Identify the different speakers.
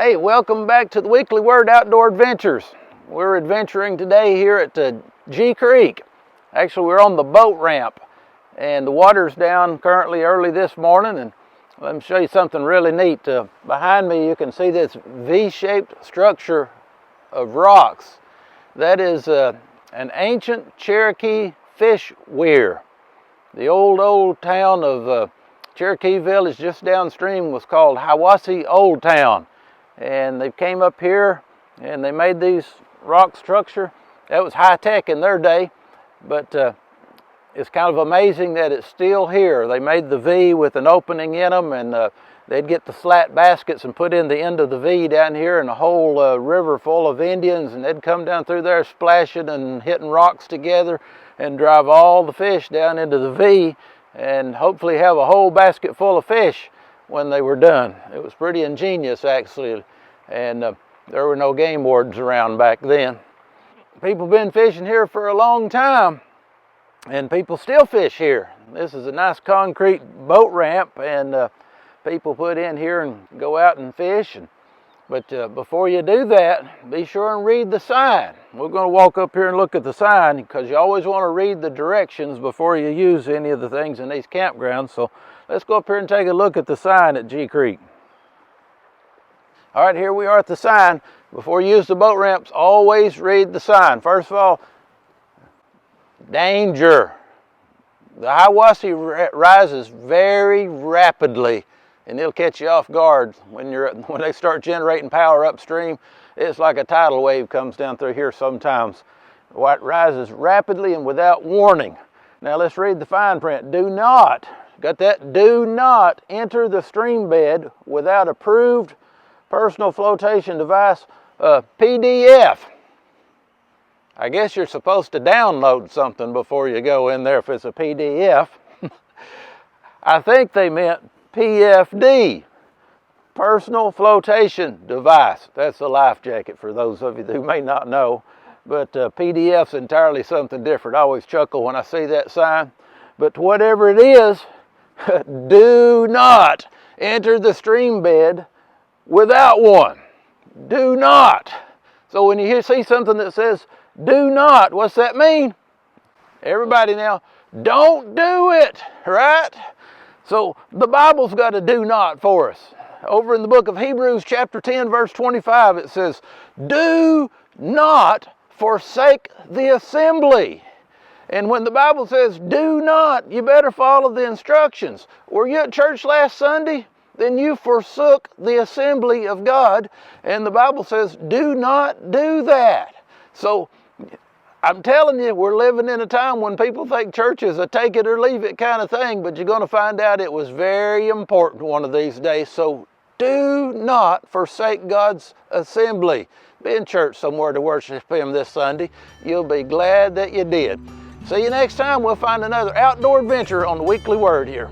Speaker 1: Hey, welcome back to the Weekly Word Outdoor Adventures. We're adventuring today here at Gee Creek. Actually, we're on the boat ramp, and the water's down currently early this morning. And let me show you something really neat. Behind me, you can see this V-shaped structure of rocks. That is an ancient Cherokee fish weir. The old town of Cherokee Village just downstream was called Hiwassee Old Town. And they came up here and they made these rock structure. That was high tech in their day, but it's kind of amazing that it's still here. They made the V with an opening in them, and they'd get the flat baskets and put in the end of the V down here, and a whole river full of Indians, and they'd come down through there splashing and hitting rocks together and drive all the fish down into the V and hopefully have a whole basket full of fish when they were done. It was pretty ingenious, actually, and there were no game wardens around back then. People have been fishing here for a long time, and people still fish here. This is a nice concrete boat ramp, and people put in here and go out and fish. But before you do that, be sure and read the sign. We're going to walk up here and look at the sign, because you always want to read the directions before you use any of the things in these campgrounds. So let's go up here and take a look at the sign at Gee Creek. All right, here we are at the sign. Before you use the boat ramps, always read the sign. First of all, danger. The Hiwassee rises very rapidly, and it'll catch you off guard when they start generating power upstream. It's like a tidal wave comes down through here sometimes. It rises rapidly and without warning. Now let's read the fine print. Do not, got that? Do not enter the stream bed without approved personal flotation device PDF. I guess you're supposed to download something before you go in there if it's a PDF. I think they meant PFD, personal flotation device. That's a life jacket for those of you who may not know, but PDF's entirely something different. I always chuckle when I see that sign. But whatever it is, do not enter the stream bed without one. Do not. So when you see something that says do not, what's that mean? Everybody now, don't do it, right? So the Bible's got a do not for us. Over in the book of Hebrews chapter 10 verse 25, it says, do not forsake the assembly. And when the Bible says do not, you better follow the instructions. Were you at church last Sunday? Then you forsook the assembly of God, and the Bible says do not do that. So I'm telling you, we're living in a time when people think church is a take it or leave it kind of thing, but you're going to find out it was very important one of these days. So do not forsake God's assembly. Be in church somewhere to worship Him this Sunday. You'll be glad that you did. See you next time. We'll find another outdoor adventure on the Weekly Word here.